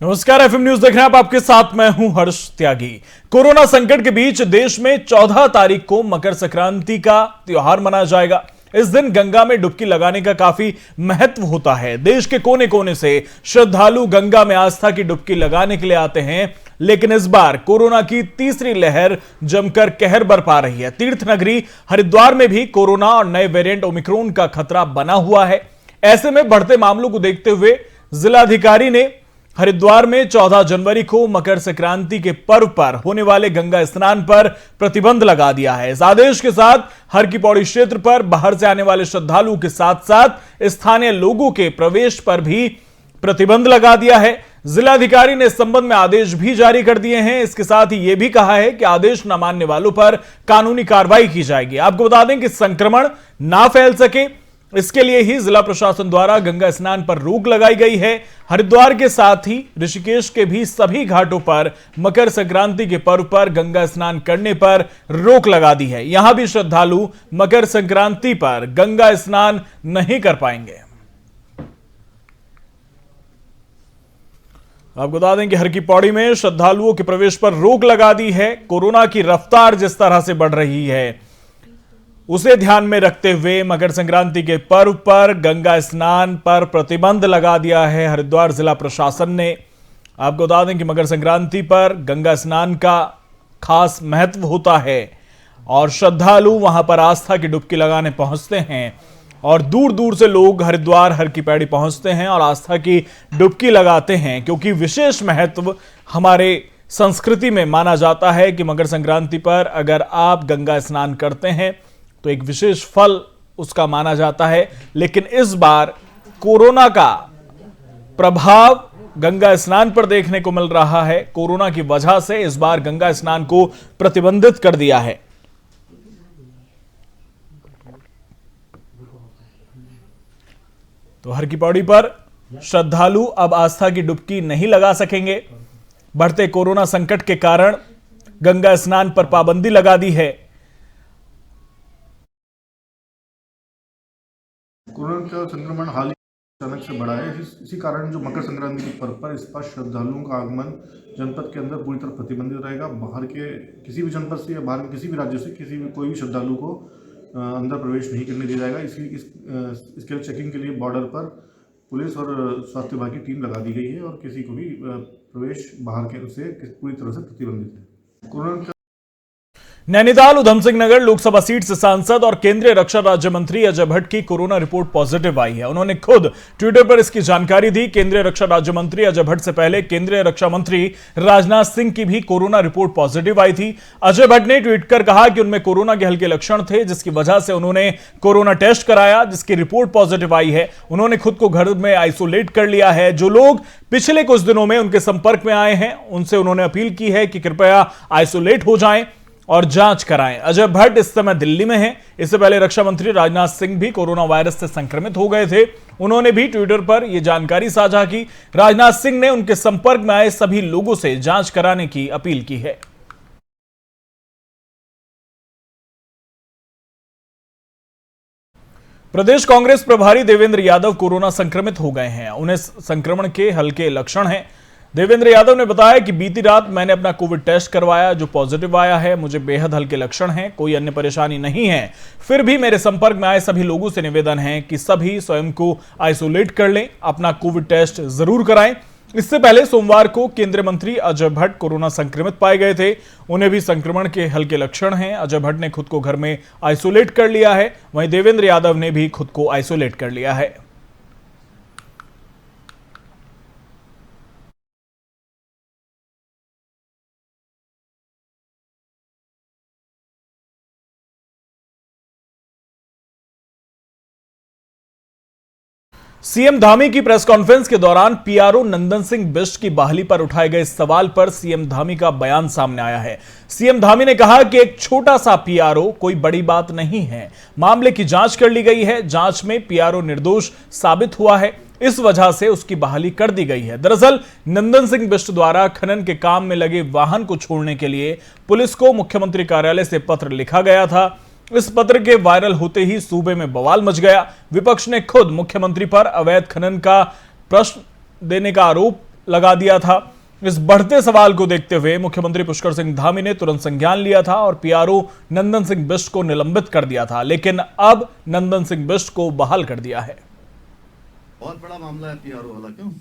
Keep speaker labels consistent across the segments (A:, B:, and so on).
A: नमस्कार, FM news देख रहे हैं आप। आपके साथ मैं हूं हर्ष त्यागी। कोरोना संकट के बीच देश में 14 तारीख को मकर संक्रांति का त्योहार मनाया जाएगा। इस दिन गंगा में डुबकी लगाने का काफी महत्व होता है। देश के कोने कोने से श्रद्धालु गंगा में आस्था की डुबकी लगाने के लिए आते हैं, लेकिन इस बार कोरोना की तीसरी लहर जमकर कहर बरपा रही है। तीर्थ नगरी हरिद्वार में भी कोरोना और नए वेरिएंट ओमिक्रॉन का खतरा बना हुआ है। ऐसे में बढ़ते मामलों को देखते हुए जिलाधिकारी ने हरिद्वार में 14 जनवरी को मकर संक्रांति के पर्व पर होने वाले गंगा स्नान पर प्रतिबंध लगा दिया है। इस आदेश के साथ हर की पौड़ी क्षेत्र पर बाहर से आने वाले श्रद्धालुओं के साथ साथ स्थानीय लोगों के प्रवेश पर भी प्रतिबंध लगा दिया है। जिलाधिकारी ने इस संबंध में आदेश भी जारी कर दिए हैं। इसके साथ ही यह भी कहा है कि आदेश न मानने वालों पर कानूनी कार्रवाई की जाएगी। आपको बता दें कि संक्रमण ना फैल सके, इसके लिए ही जिला प्रशासन द्वारा गंगा स्नान पर रोक लगाई गई है। हरिद्वार के साथ ही ऋषिकेश के भी सभी घाटों पर मकर संक्रांति के पर्व पर गंगा स्नान करने पर रोक लगा दी है। यहां भी श्रद्धालु मकर संक्रांति पर गंगा स्नान नहीं कर पाएंगे। आपको बता दें कि हर की पौड़ी में श्रद्धालुओं के प्रवेश पर रोक लगा दी है। कोरोना की रफ्तार जिस तरह से बढ़ रही है, उसे ध्यान में रखते हुए मकर संक्रांति के पर्व पर गंगा स्नान पर प्रतिबंध लगा दिया है हरिद्वार जिला प्रशासन ने। आपको बता दें कि मकर संक्रांति पर गंगा स्नान का खास महत्व होता है और श्रद्धालु वहां पर आस्था की डुबकी लगाने पहुंचते हैं और दूर दूर से लोग हरिद्वार हर की पैड़ी पहुंचते हैं और आस्था की डुबकी लगाते हैं, क्योंकि विशेष महत्व हमारे संस्कृति में माना जाता है कि मकर संक्रांति पर अगर आप गंगा स्नान करते हैं तो एक विशेष फल उसका माना जाता है। लेकिन इस बार कोरोना का प्रभाव गंगा स्नान पर देखने को मिल रहा है। कोरोना की वजह से इस बार गंगा स्नान को प्रतिबंधित कर दिया है। तो हर की पौड़ी पर श्रद्धालु अब आस्था की डुबकी नहीं लगा सकेंगे। बढ़ते कोरोना संकट के कारण गंगा स्नान पर पाबंदी लगा दी है।
B: कोरोना का संक्रमण हाल ही अचानक से बढ़ा है। इसी कारण जो मकर संक्रांति के पर्व पर इस पर श्रद्धालुओं का आगमन जनपद के अंदर पूरी तरह प्रतिबंधित रहेगा। बाहर के किसी भी जनपद से या बाहर के किसी भी राज्य से कोई भी श्रद्धालु को अंदर प्रवेश नहीं करने दिया जाएगा। इसके चेकिंग के लिए बॉर्डर पर पुलिस और स्वास्थ्य विभाग की टीम लगा दी गई है और किसी को भी प्रवेश बाहर के से पूरी तरह से प्रतिबंधित है। कोरोना
A: नैनीताल उधमसिंह नगर लोकसभा सीट से सांसद और केंद्रीय रक्षा राज्य मंत्री अजय भट्ट की कोरोना रिपोर्ट पॉजिटिव आई है। उन्होंने खुद ट्विटर पर इसकी जानकारी दी। केंद्रीय रक्षा राज्य मंत्री अजय भट्ट से पहले केंद्रीय रक्षा मंत्री राजनाथ सिंह की भी कोरोना रिपोर्ट पॉजिटिव आई थी। अजय भट्ट ने ट्वीट कर कहा कि उनमें कोरोना के हल्के लक्षण थे, जिसकी वजह से उन्होंने कोरोना टेस्ट कराया, जिसकी रिपोर्ट पॉजिटिव आई है। उन्होंने खुद को घर में आइसोलेट कर लिया है। जो लोग पिछले कुछ दिनों में उनके संपर्क में आए हैं, उनसे उन्होंने अपील की है कि कृपया आइसोलेट हो जाएं और जांच कराएं। अजय भट्ट इस समय दिल्ली में हैं। इससे पहले रक्षा मंत्री राजनाथ सिंह भी कोरोना वायरस से संक्रमित हो गए थे। उन्होंने भी ट्विटर पर यह जानकारी साझा की। राजनाथ सिंह ने उनके संपर्क में आए सभी लोगों से जांच कराने की अपील की है। प्रदेश कांग्रेस प्रभारी देवेंद्र यादव कोरोना संक्रमित हो गए हैं। उन्हें संक्रमण के हल्के लक्षण हैं। देवेंद्र यादव ने बताया कि बीती रात मैंने अपना कोविड टेस्ट करवाया, जो पॉजिटिव आया है। मुझे बेहद हल्के लक्षण हैं, कोई अन्य परेशानी नहीं है। फिर भी मेरे संपर्क में आए सभी लोगों से निवेदन है कि सभी स्वयं को आइसोलेट कर लें, अपना कोविड टेस्ट जरूर कराएं। इससे पहले सोमवार को केंद्रीय मंत्री अजय भट्ट कोरोना संक्रमित पाए गए थे। उन्हें भी संक्रमण के हल्के लक्षण हैं। अजय भट्ट ने खुद को घर में आइसोलेट कर लिया है। वहीं देवेंद्र यादव ने भी खुद को आइसोलेट कर लिया है। सीएम धामी की प्रेस कॉन्फ्रेंस के दौरान पीआरओ नंदन सिंह बिष्ट की बहाली पर उठाए गए सवाल पर सीएम धामी का बयान सामने आया है। सीएम धामी ने कहा कि एक छोटा सा पीआरओ कोई बड़ी बात नहीं है। मामले की जांच कर ली गई है। जांच में पीआरओ निर्दोष साबित हुआ है, इस वजह से उसकी बहाली कर दी गई है। दरअसल नंदन सिंह बिष्ट द्वारा खनन के काम में लगे वाहन को छोड़ने के लिए पुलिस को मुख्यमंत्री कार्यालय से पत्र लिखा गया था। इस पत्र के वायरल होते ही सूबे में बवाल मच गया। विपक्ष ने खुद मुख्यमंत्री पर अवैध खनन का प्रश्न देने का आरोप लगा दिया था। इस बढ़ते सवाल को देखते हुए मुख्यमंत्री पुष्कर सिंह धामी ने तुरंत संज्ञान लिया था और पीआरओ नंदन सिंह बिष्ट को निलंबित कर दिया था, लेकिन अब नंदन सिंह बिष्ट को बहाल कर दिया है।
C: बहुत बड़ा मामला है पीआरओ वाला, क्यों?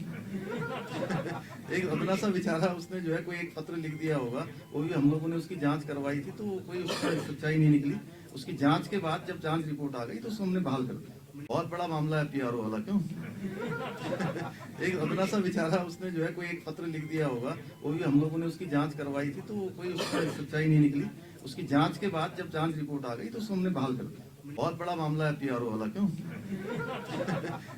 C: एक अदना सा बेचारा, उसने जो है कोई एक पत्र लिख दिया होगा, वो भी हम लोगों ने उसकी जांच करवाई थी, तो कोई उसकी सच्चाई नहीं निकली। उसकी जांच के बाद जब जांच रिपोर्ट आ गई तो उसको हमने बहाल कर दिया। बहुत बड़ा मामला है पीआरओ वाला, क्यों? एक अदना सा बेचारा, उसने जो है कोई एक पत्र लिख दिया होगा, वो भी हम लोगों ने उसकी जांच करवाई थी, तो कोई उसकी सच्चाई नहीं निकली। उसकी जांच के बाद जब जांच रिपोर्ट आ गई तो उसको हमने बहाल कर दिया। बहुत बड़ा मामला है पीआरओ वाला, क्यों?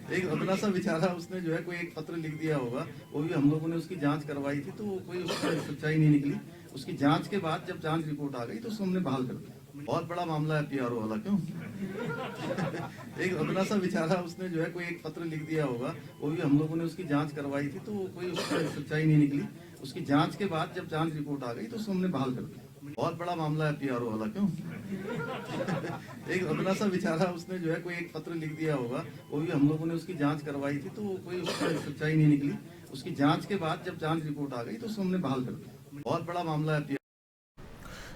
C: एक अदना सा बेचारा, उसने जो है कोई एक पत्र लिख दिया होगा, वो भी हम लोगों ने उसकी जांच करवाई थी, तो कोई उसकी सच्चाई नहीं निकली। उसकी जांच के बाद जब जांच रिपोर्ट आ गई तो उसको हमने बहाल कर दिया। बहुत बड़ा मामला है पीआरओ वाला, क्यों? एक अदना सा बेचारा, उसने जो है कोई एक पत्र लिख दिया होगा, वो भी हम लोगों ने उसकी जांच करवाई थी, तो कोई उसकी सच्चाई नहीं निकली। उसकी जांच के बाद जब जांच रिपोर्ट आ गई तो उसको हमने बहाल कर दिया। बहुत बड़ा मामला है पीआरओ वाला, क्यों? एक अदना सा बेचारा, उसने जो है कोई एक पत्र लिख दिया होगा, वो भी हम लोगों ने उसकी जांच करवाई थी, तो कोई उसकी सच्चाई नहीं निकली। उसकी जांच के बाद जब जांच रिपोर्ट आ गई तो उसको हमने बहाल कर दिया। बहुत बड़ा मामला है।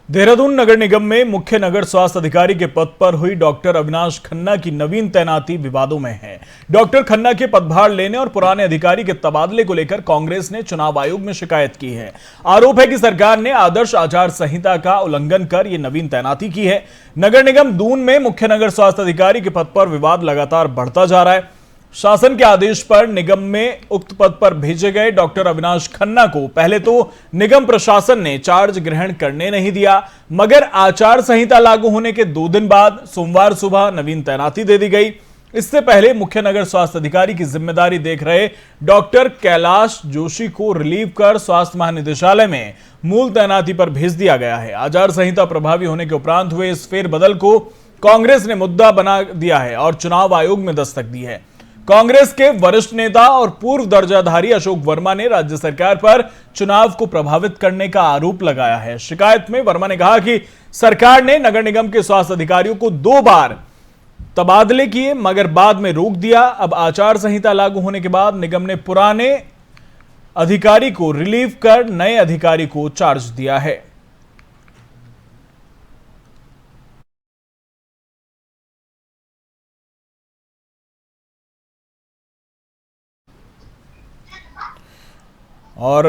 A: देहरादून नगर निगम में मुख्य नगर स्वास्थ्य अधिकारी के पद पर हुई डॉक्टर अविनाश खन्ना की नवीन तैनाती विवादों में है। डॉक्टर खन्ना के पदभार लेने और पुराने अधिकारी के तबादले को लेकर कांग्रेस ने चुनाव आयोग में शिकायत की है। आरोप है कि सरकार ने आदर्श आचार संहिता का उल्लंघन कर यह नवीन तैनाती की है। नगर निगम दून में मुख्य नगर स्वास्थ्य अधिकारी के पद पर विवाद लगातार बढ़ता जा रहा है। शासन के आदेश पर निगम में उक्त पद पर भेजे गए डॉक्टर अविनाश खन्ना को पहले तो निगम प्रशासन ने चार्ज ग्रहण करने नहीं दिया, मगर आचार संहिता लागू होने के 2 दिन बाद सोमवार सुबह नवीन तैनाती दे दी गई। इससे पहले मुख्य नगर स्वास्थ्य अधिकारी की जिम्मेदारी देख रहे डॉक्टर कैलाश जोशी को रिलीव कर स्वास्थ्य महानिदेशालय में मूल तैनाती पर भेज दिया गया है। आचार संहिता प्रभावी होने के उपरांत हुए इस फेरबदल को कांग्रेस ने मुद्दा बना दिया है और चुनाव आयोग में दस्तक दी है। कांग्रेस के वरिष्ठ नेता और पूर्व दर्जाधारी अशोक वर्मा ने राज्य सरकार पर चुनाव को प्रभावित करने का आरोप लगाया है। शिकायत में वर्मा ने कहा कि सरकार ने नगर निगम के स्वास्थ्य अधिकारियों को 2 बार तबादले किए, मगर बाद में रोक दिया। अब आचार संहिता लागू होने के बाद निगम ने पुराने अधिकारी को रिलीव कर नए अधिकारी को चार्ज दिया है। और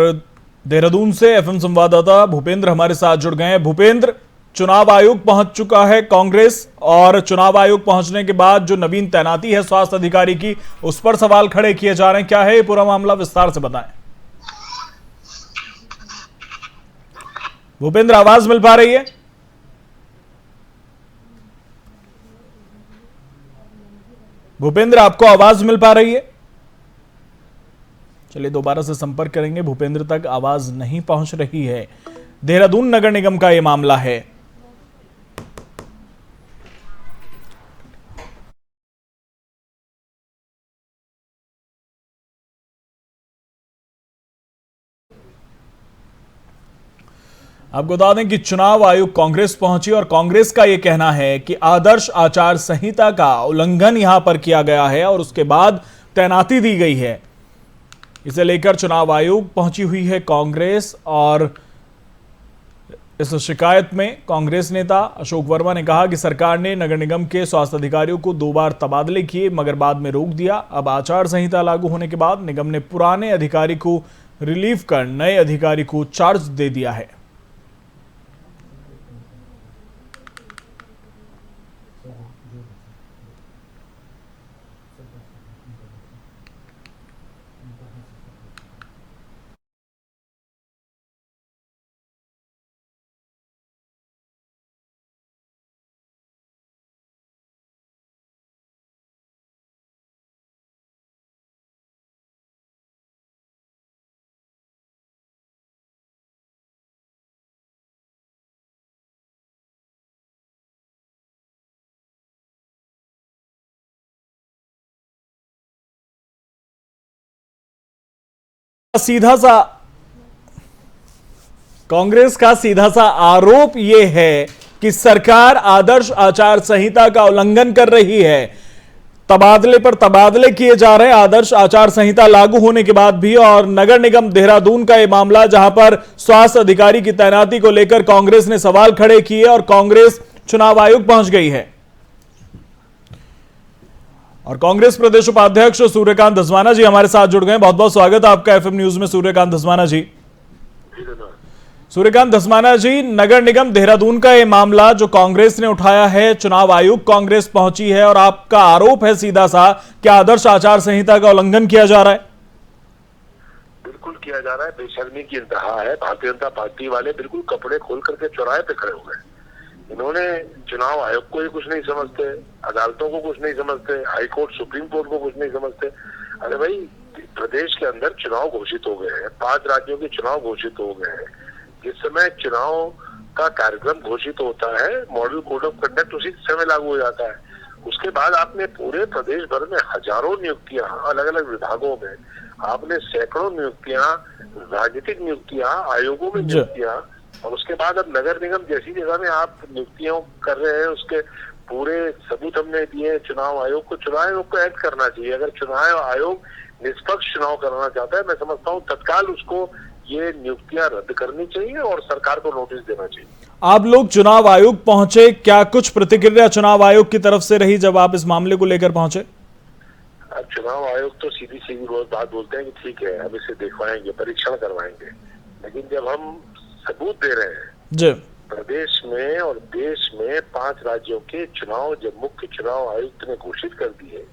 A: देहरादून से एफएम संवाददाता भूपेंद्र हमारे साथ जुड़ गए हैं। भूपेंद्र, चुनाव आयोग पहुंच चुका है कांग्रेस, और चुनाव आयोग पहुंचने के बाद जो नवीन तैनाती है स्वास्थ्य अधिकारी की, उस पर सवाल खड़े किए जा रहे हैं। क्या है ये पूरा मामला, विस्तार से बताएं। भूपेंद्र, आवाज मिल पा रही है? भूपेंद्र, आपको आवाज मिल पा रही है? चलिए दोबारा से संपर्क करेंगे। भूपेंद्र तक आवाज नहीं पहुंच रही है। देहरादून नगर निगम का यह मामला है। आपको बता दें कि चुनाव आयोग कांग्रेस पहुंची और कांग्रेस का यह कहना है कि आदर्श आचार संहिता का उल्लंघन यहां पर किया गया है और उसके बाद तैनाती दी गई है। इसे लेकर चुनाव आयोग पहुंची हुई है कांग्रेस, और इस शिकायत में कांग्रेस नेता अशोक वर्मा ने कहा कि सरकार ने नगर निगम के स्वास्थ्य अधिकारियों को 2 बार तबादले किए, मगर बाद में रोक दिया। अब आचार संहिता लागू होने के बाद निगम ने पुराने अधिकारी को रिलीव कर नए अधिकारी को चार्ज दे दिया है। सीधा सा कांग्रेस का सीधा सा आरोप यह है कि सरकार आदर्श आचार संहिता का उल्लंघन कर रही है। तबादले पर तबादले किए जा रहे हैं आदर्श आचार संहिता लागू होने के बाद भी। और नगर निगम देहरादून का यह मामला, जहां पर स्वास्थ्य अधिकारी की तैनाती को लेकर कांग्रेस ने सवाल खड़े किए और कांग्रेस चुनाव आयोग पहुंच गई है। और कांग्रेस प्रदेश उपाध्यक्ष सूर्यकांत धस्माना जी हमारे साथ जुड़ गए। बहुत बहुत स्वागत है आपका एफएम न्यूज में सूर्यकांत धस्माना जी। सूर्यकांत धस्माना जी, नगर निगम देहरादून का यह मामला जो कांग्रेस ने उठाया है, चुनाव आयोग कांग्रेस पहुंची है और आपका आरोप है सीधा सा कि आदर्श आचार संहिता का उल्लंघन किया जा रहा है।
D: बिल्कुल किया जा रहा है, बेशर्मी की इंतहा है। भारतीय जनता पार्टी वाले बिल्कुल कपड़े खोल करके चौराहे पे खड़े हो गए। इन्होंने चुनाव आयोग को ही कुछ नहीं समझते, अदालतों को कुछ नहीं समझते, हाई कोर्ट सुप्रीम कोर्ट को कुछ नहीं समझते। अरे भाई, प्रदेश के अंदर चुनाव घोषित हो गए हैं, 5 राज्यों के चुनाव घोषित हो गए हैं। जिस समय चुनाव का कार्यक्रम घोषित होता है, मॉडल कोड ऑफ कंडक्ट उसी समय लागू हो जाता है। उसके बाद आपने पूरे प्रदेश भर में हजारों नियुक्तियां अलग अलग विभागों में, आपने सैकड़ों नियुक्तियां, राजनीतिक नियुक्तियां, आयोगों में नियुक्तियां, और उसके बाद अब नगर निगम जैसी जगह में आप नियुक्तियां कर रहे हैं। उसके पूरे सबूत हमने दिए। चुनाव आयोग को ऐड करना चाहिए। अगर चुनाव आयोग निष्पक्ष चुनाव कराना चाहता है, मैं समझता हूँ तत्काल उसको ये नियुक्तियां रद्द करनी चाहिए और सरकार को नोटिस देना चाहिए।
A: आप लोग चुनाव आयोग पहुंचे, क्या कुछ प्रतिक्रिया चुनाव आयोग की तरफ से रही जब आप इस मामले को लेकर पहुंचे?
D: अब चुनाव आयोग तो सीधी सीधी बात बोलते हैं कि ठीक है, हम इसे देखवाएंगे, परीक्षण करवाएंगे। लेकिन जब हम सबूत दे रहे हैं
A: जी,
D: प्रदेश में और देश में 5 राज्यों के चुनाव जब मुख्य चुनाव आयुक्त ने घोषित कर दिए,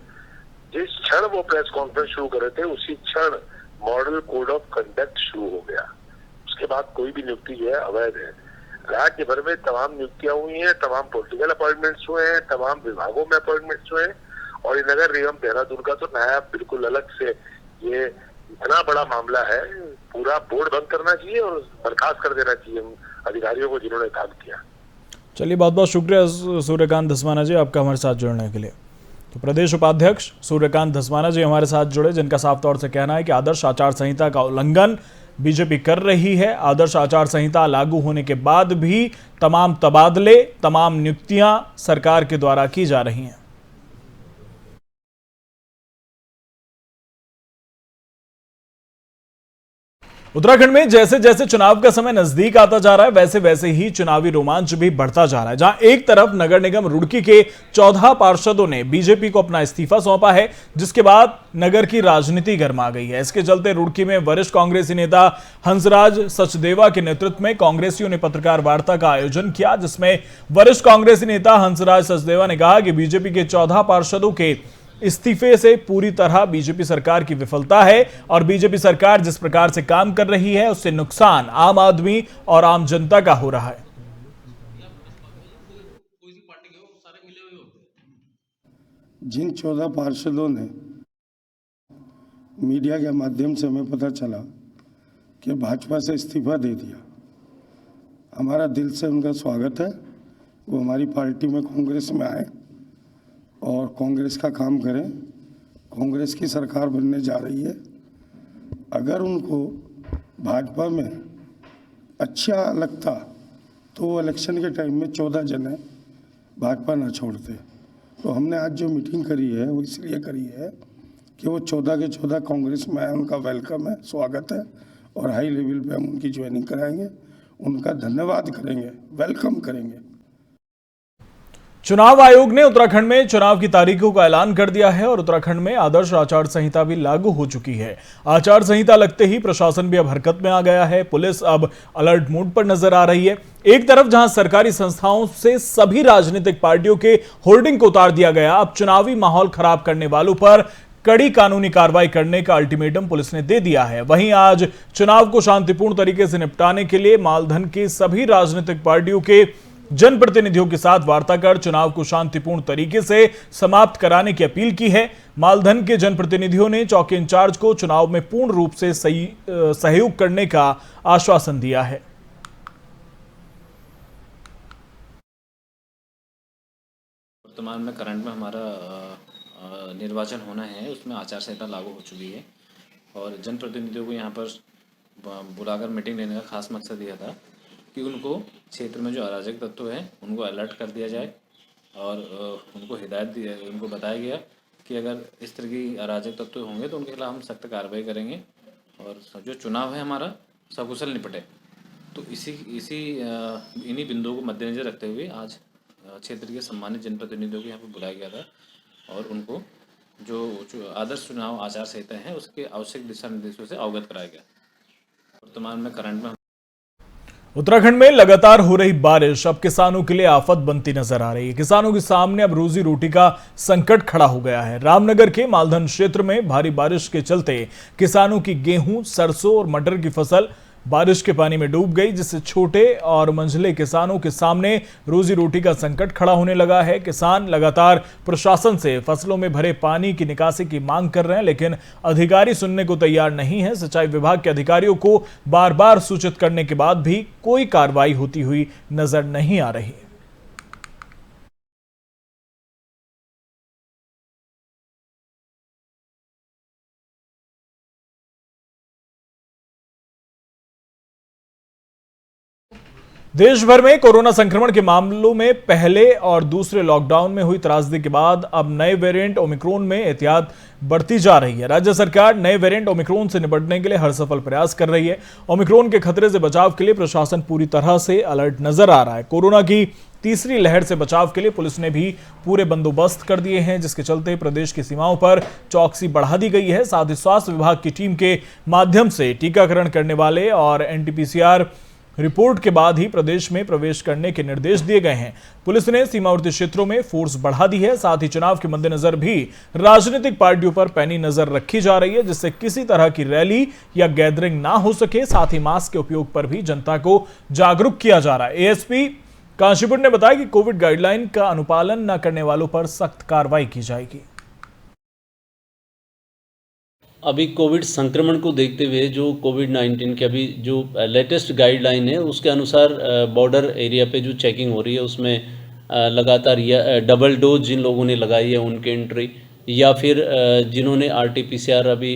D: जिस क्षण वो प्रेस कॉन्फ्रेंस शुरू कर रहे थे उसी क्षण मॉडल कोड ऑफ कंडक्ट शुरू हो गया। उसके बाद कोई भी नियुक्ति जो है अवैध है। राज्य भर में तमाम नियुक्तियां हुई हैं, तमाम पॉलिटिकल अपॉइंटमेंट्स हुए हैं, तमाम विभागों में अपॉइंटमेंट्स हुए हैं। और ये नगर निगम देहरादून का तो नया बिल्कुल अलग से ये इतना बड़ा मामला है, पूरा बोर्ड बंद करना चाहिए और बर्खास्त कर देना चाहिए अधिकारियों को जिन्होंने काम किया।
A: चलिए, बहुत बहुत शुक्रिया सूर्यकांत धस्माना जी आपका हमारे साथ जुड़ने के लिए। तो प्रदेश उपाध्यक्ष सूर्यकांत धस्माना जी हमारे साथ जुड़े, जिनका साफ तौर से कहना है कि आदर्श आचार संहिता का उल्लंघन बीजेपी कर रही है। आदर्श आचार संहिता लागू होने के बाद भी तमाम तबादले, तमाम नियुक्तियां सरकार के द्वारा की जा रही हैं। उत्तराखंड में जैसे जैसे चुनाव का समय नजदीक आता जा रहा है, वैसे वैसे ही चुनावी रोमांच भी बढ़ता जा रहा है। जहां एक तरफ नगर निगम रुड़की के 14 पार्षदों ने बीजेपी को अपना इस्तीफा सौंपा है, जिसके बाद नगर की राजनीति गर्मा गई है। इसके चलते रुड़की में वरिष्ठ कांग्रेसी नेता हंसराज सचदेवा के नेतृत्व में कांग्रेसियों ने पत्रकार वार्ता का आयोजन किया, जिसमें वरिष्ठ कांग्रेसी नेता हंसराज सचदेवा ने कहा कि बीजेपी के 14 पार्षदों के इस्तीफे से पूरी तरह बीजेपी सरकार की विफलता है और बीजेपी सरकार जिस प्रकार से काम कर रही है उससे नुकसान आम आदमी और आम जनता का हो रहा है।
E: जिन 14 पार्षदों ने मीडिया के माध्यम से हमें पता चला कि भाजपा से इस्तीफा दे दिया, हमारा दिल से उनका स्वागत है। वो हमारी पार्टी में कांग्रेस में आए और कांग्रेस का काम करें। कांग्रेस की सरकार बनने जा रही है। अगर उनको भाजपा में अच्छा लगता तो वो इलेक्शन के टाइम में 14 जने भाजपा ना छोड़ते। तो हमने आज जो मीटिंग करी है वो इसलिए करी है कि वो 14 के 14 कांग्रेस में आए, उनका वेलकम है, स्वागत है और हाई लेवल पे हम उनकी ज्वाइनिंग कराएंगे, उनका धन्यवाद करेंगे, वेलकम करेंगे।
A: चुनाव आयोग ने उत्तराखंड में चुनाव की तारीखों का ऐलान कर दिया है और उत्तराखंड में आदर्श आचार संहिता भी लागू हो चुकी है। आचार संहिता लगते ही प्रशासन भी अब हरकत में आ गया है। पुलिस अब अलर्ट मोड पर नजर आ रही है। एक तरफ जहां सरकारी संस्थाओं से सभी राजनीतिक पार्टियों के होर्डिंग को उतार दिया गया, अब चुनावी माहौल खराब करने वालों पर कड़ी कानूनी कार्रवाई करने का अल्टीमेटम पुलिस ने दे दिया है। वहीं आज चुनाव को शांतिपूर्ण तरीके से निपटाने के लिए मालधन के सभी राजनीतिक पार्टियों के जनप्रतिनिधियों के साथ वार्ता कर चुनाव को शांतिपूर्ण तरीके से समाप्त कराने की अपील की है। मालधन के जनप्रतिनिधियों ने चौकी इंचार्ज को चुनाव में पूर्ण रूप से सहयोग करने का आश्वासन दिया है।
F: वर्तमान में करंट में हमारा निर्वाचन होना है, उसमें आचार संहिता लागू हो चुकी है और जनप्रतिनिधियों को यहाँ पर बुलाकर मीटिंग लेने का खास मकसद यह था कि उनको क्षेत्र में जो अराजक तत्व हैं उनको अलर्ट कर दिया जाए और उनको हिदायत उनको बताया गया कि अगर इस तरह की अराजक तत्व होंगे तो उनके खिलाफ हम सख्त कार्रवाई करेंगे और जो चुनाव है हमारा सकुशल निपटे। तो इन्हीं बिंदुओं को मद्देनजर रखते हुए आज क्षेत्र के सम्मानित जनप्रतिनिधियों को यहाँ पर बुलाया गया था और उनको जो आदर्श चुनाव आचार संहिता है उसके आवश्यक दिशा निर्देशों से अवगत कराया गया। वर्तमान में करंट में
A: उत्तराखंड में लगातार हो रही बारिश अब किसानों के लिए आफत बनती नजर आ रही है। किसानों के सामने अब रोजी रोटी का संकट खड़ा हो गया है। रामनगर के मालधन क्षेत्र में भारी बारिश के चलते किसानों की गेहूं, सरसों और मटर की फसल बारिश के पानी में डूब गई, जिससे छोटे और मंझले किसानों के सामने रोजी रोटी का संकट खड़ा होने लगा है। किसान लगातार प्रशासन से फसलों में भरे पानी की निकासी की मांग कर रहे हैं, लेकिन अधिकारी सुनने को तैयार नहीं है। सिंचाई विभाग के अधिकारियों को बार बार सूचित करने के बाद भी कोई कार्रवाई होती हुई नजर नहीं आ रही। देश भर में कोरोना संक्रमण के मामलों में पहले और दूसरे लॉकडाउन में हुई त्रासदी के बाद अब नए वेरिएंट ओमिक्रॉन में एहतियात बढ़ती जा रही है। राज्य सरकार नए वेरिएंट ओमिक्रॉन से निपटने के लिए हर सफल प्रयास कर रही है। ओमिक्रॉन के खतरे से बचाव के लिए प्रशासन पूरी तरह से अलर्ट नजर आ रहा है। कोरोना की तीसरी लहर से बचाव के लिए पुलिस ने भी पूरे बंदोबस्त कर दिए हैं, जिसके चलते प्रदेश की सीमाओं पर चौकसी बढ़ा दी गई है। साथ ही स्वास्थ्य विभाग की टीम के माध्यम से टीकाकरण करने वाले और NT-PCR रिपोर्ट के बाद ही प्रदेश में प्रवेश करने के निर्देश दिए गए हैं। पुलिस ने सीमावर्ती क्षेत्रों में फोर्स बढ़ा दी है। साथ ही चुनाव के मद्देनजर भी राजनीतिक पार्टियों पर पैनी नजर रखी जा रही है, जिससे किसी तरह की रैली या गैदरिंग ना हो सके। साथ ही मास्क के उपयोग पर भी जनता को जागरूक किया जा रहा है। ASP कांशीपुर ने बताया कि कोविड गाइडलाइन का अनुपालन न करने वालों पर सख्त कार्रवाई की जाएगी।
G: अभी कोविड संक्रमण को देखते हुए जो कोविड-19 की अभी जो लेटेस्ट गाइडलाइन है उसके अनुसार बॉर्डर एरिया पे जो चेकिंग हो रही है उसमें लगातार डबल डोज जिन लोगों ने लगाई है उनके एंट्री, या फिर जिन्होंने RT-PCR अभी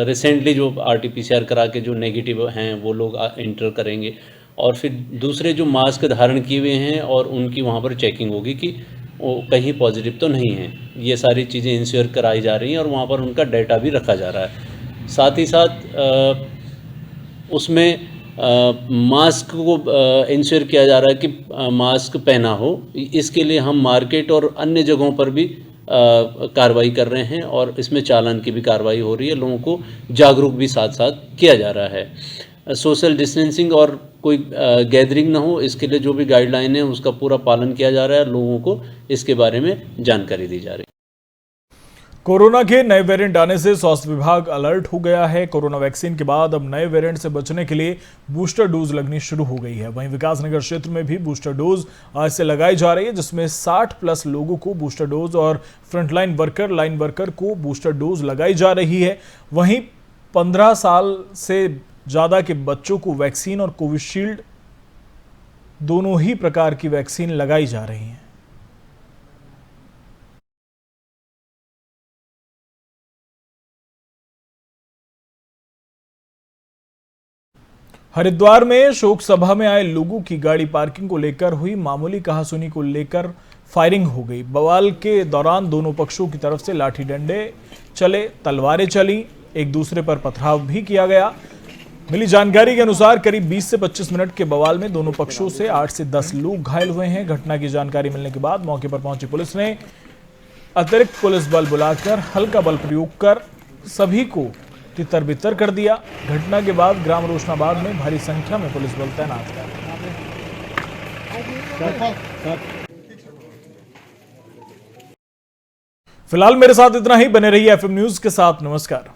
G: रिसेंटली जो RT-PCR करा के जो नेगेटिव हैं वो लोग एंटर करेंगे। और फिर दूसरे जो मास्क धारण किए हुए हैं और उनकी वहाँ पर चेकिंग होगी कि वो कहीं पॉजिटिव तो नहीं है। ये सारी चीज़ें इंश्योर कराई जा रही हैं और वहाँ पर उनका डेटा भी रखा जा रहा है। साथ ही साथ उसमें मास्क को इंश्योर किया जा रहा है कि मास्क पहना हो। इसके लिए हम मार्केट और अन्य जगहों पर भी कार्रवाई कर रहे हैं और इसमें चालान की भी कार्रवाई हो रही है। लोगों को जागरूक भी साथ साथ किया जा रहा है। सोशल डिस्टेंसिंग और कोई गैदरिंग ना हो, इसके लिए जो भी गाइडलाइन है उसका पूरा पालन किया जा रहा है। लोगों को इसके बारे में जानकारी दी जा रही है।
A: कोरोना के नए वेरिएंट आने से स्वास्थ्य विभाग अलर्ट हो गया है। कोरोना वैक्सीन के बाद अब नए वेरिएंट से बचने के लिए बूस्टर डोज लगनी शुरू हो गई है। वहीं विकासनगर क्षेत्र में भी बूस्टर डोज आज से लगाई जा रही है, जिसमें 60+ लोगों को बूस्टर डोज और फ्रंटलाइन लाइन वर्कर को बूस्टर डोज लगाई जा रही है। वहीं 15 साल से ज्यादा के बच्चों को वैक्सीन और कोविशील्ड दोनों ही प्रकार की वैक्सीन लगाई जा रही है। हरिद्वार में शोक सभा में आए लोगों की गाड़ी पार्किंग को लेकर हुई मामूली कहासुनी को लेकर फायरिंग हो गई। बवाल के दौरान दोनों पक्षों की तरफ से लाठी डंडे चले, तलवारें चली, एक दूसरे पर पथराव भी किया गया। मिली जानकारी के अनुसार करीब 20 से 25 मिनट के बवाल में दोनों पक्षों से 8 से 10 लोग घायल हुए हैं। घटना की जानकारी मिलने के बाद मौके पर पहुंची पुलिस ने अतिरिक्त पुलिस बल बुलाकर हल्का बल प्रयोग कर सभी को तितर-बितर कर दिया। घटना के बाद ग्राम रोशनाबाद में भारी संख्या में पुलिस बल तैनात है। फिलहाल मेरे साथ इतना ही। बने रहिए FM न्यूज के साथ। नमस्कार।